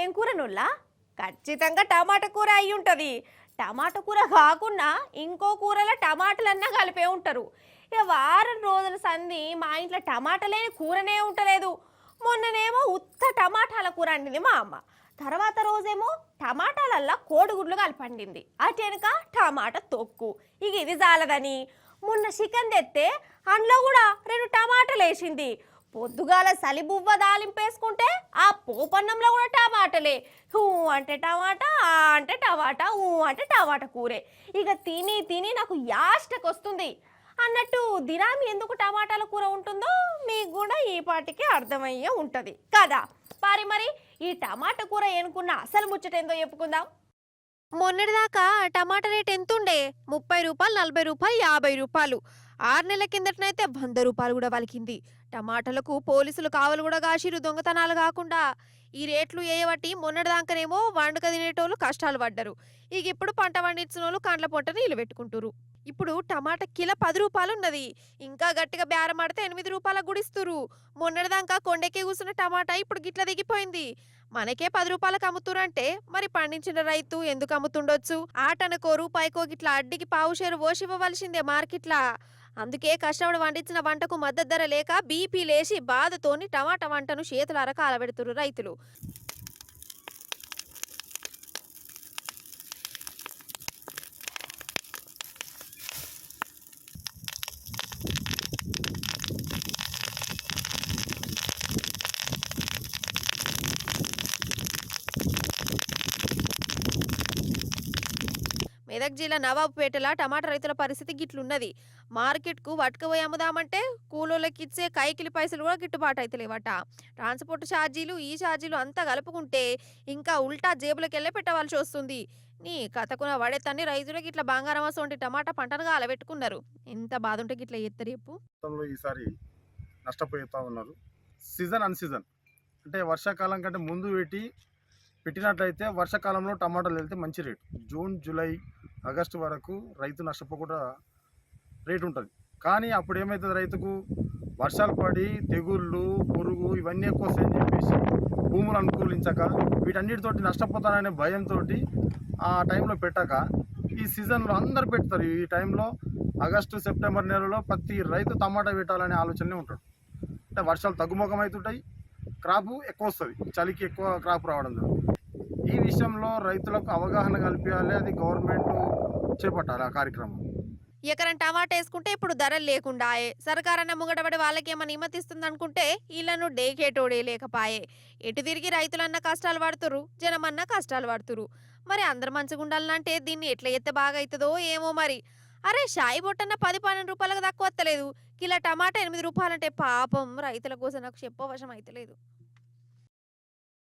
ఏం కూరనుల్లా? ఖచ్చితంగా టమాటా కూర అయి ఉంటది. టమాటా కూర కాకుండా ఇంకో కూరలో టమాటాలన్నా కలిపే ఉంటారు. ఇక వారం రోజుల సంధి మా ఇంట్లో టమాటా లేని కూరనే ఉంటలేదు. మొన్ననేమో ఉత్త టమాటాల కూర వండింది మా అమ్మ. తర్వాత రోజేమో టమాటాలల్లా కోడిగుడ్లు కలిపండింది. అటు వెనుక టమాటా తొక్కు. ఇక ఇది చాలదని మొన్న చికెన్ తెస్తే అందులో కూడా 2 టమాటాలు వేసింది. పొద్దుగాల సలిబువ్వ దాలింపేసుకుంటే ఆ పోపన్నంలో కూడా టమాటలే. ఊ అంటే టమాటా, ఆ అంటే టమాటా, ఊ అంటే టమాటా కూరే. ఇక తిని తిని నాకు యాస్టకొస్తుంది. అన్నట్టు దినామి ఎందుకు టమాటాల కూర ఉంటుందో మీకు కూడా ఈ పాటికి అర్థమయ్యే ఉంటుంది కదా. మరి ఈ టమాటా కూర ఏనుకున్న అసలు ముచ్చటేందో చెప్పుకుందాం. మొన్నటిదాకా టమాటా రేట్ ఎంతుండే? 30 రూపాయలు, 40 రూపాయలు, 50 రూపాయలు. 6 నెలల కిందటనైతే 100 రూపాయలు కూడా వలికింది. టమాటాలకు పోలీసులు కావలు కూడా కాసిరు దొంగతనాలు కాకుండా. ఈ రేట్లు ఏయబట్టి మొన్నటిదాకానేమో వండుక తినేటోళ్ళు కష్టాలు పడ్డరు. ఇక ఇప్పుడు పంట పండించినోళ్ళు కండ్ల పొట్ట నీళ్లు పెట్టుకుంటురు. ఇప్పుడు టమాటా కిలో 10 రూపాయలు ఉన్నది. ఇంకా గట్టిగా బేరం ఆడితే 8 రూపాయలకు కూడా ఇస్తురు. మొన్నటిదాకా కొండెక్కి కూసున్న టమాటా ఇప్పుడు గిట్ల దిగిపోయింది. మనకే 10 రూపాయలకు అమ్ముతురంటే మరి పండించిన రైతు ఎందుకు అమ్ముతుండొచ్చు? ఆటనకో రూపాయికో గిట్లా అడ్డికి పావుషేరు ఓషివ్వవలసిందే మార్కెట్లా. అందుకే కష్టపడి వండించిన వంటకు మద్దతు ధర లేక బీపీ లేచి బాధతోని టమాటా వంటను చేతులార కాలబెడుతురు రైతులు. మెదక్ జిల్లా నవాబుపేటల టమాటా రైతుల పరిస్థితి గిట్లున్నది. మార్కెట్కు పట్టుకుపోయి అమ్ముదామంటే కూలోళ్ళకి ఇచ్చే కైకిలి పైసలు కూడా గిట్టుబాటు అయితలేవట. ట్రాన్స్పోర్ట్ ఛార్జీలు, ఈ ఛార్జీలు అంతా కలుపుకుంటే ఇంకా ఉల్టా జేబులకెళ్ళే పెట్టవలసి వస్తుంది. నీ కథకున పడేతన్ని రైతులకు ఇట్లా బంగారం అసొంటి టమాటా పంటను అలవెట్టుకున్నారు. ఎంత బాధ ఉంటే గిట్లా ఎత్తరు చెప్పు. ఈసారి నష్టపోతా ఉన్నారు. సీజన్ అన్ సీజన్ అంటే వర్షాకాలం కంటే ముందు పెట్టినట్లయితే వర్షాకాలంలో టమాటాలు వెళ్తే మంచి రేటు. జూన్, జూలై, ఆగస్టు వరకు రైతు నష్టపోకుండా రేటు ఉంటుంది. కానీ అప్పుడు ఏమవుతుంది, రైతుకు వర్షాలు పడి తెగుళ్ళు, పురుగు ఇవన్నీ ఎక్కువ వస్తాయని చెప్పేసి భూములు అనుకూలించక వీటన్నిటితోటి నష్టపోతాననే భయంతో ఆ టైంలో పెట్టాక ఈ సీజన్లో అందరు పెడతారు. ఈ టైంలో ఆగస్టు, సెప్టెంబర్ నెలలో ప్రతి రైతు టమాటా పెట్టాలనే ఆలోచననే ఉంటాడు. అంటే వర్షాలు తగ్గుముఖం అవుతుంటాయి, క్రాపు ఎక్కువ వస్తుంది, చలికి ఎక్కువ క్రాప్ రావడం జరుగుతుంది. ఈ విషయంలో రైతులకు అవగాహన కల్పించాలి, అది గవర్నమెంట్ చేపట్టాలి ఆ కార్యక్రమం. ఎకరం టమాటా వేసుకుంటే ఇప్పుడు ధరలు లేకుండాయే. సర్కారన్న ముంగటపడి వాళ్ళకేమన్నా నిమ్మతిస్తుంది అనుకుంటే వీళ్ళను డేకేటోడే లేకపాయే. ఎటు తిరిగి రైతులన్న కష్టాలు పడుతురు, జనమన్నా కష్టాలు పడుతురు. మరి అందరు మంచిగా ఉండాలంటే దీన్ని ఎట్లా ఎత్తే బాగా అవుతుందో ఏమో మరి. అరే షాయి బొట్టన్న 10-12 రూపాయలకు తక్కువ వస్తలేదు. కిలో టమాటా 8 రూపాయలంటే పాపం రైతుల కోసం నాకు చెప్పవశం అయితలేదు.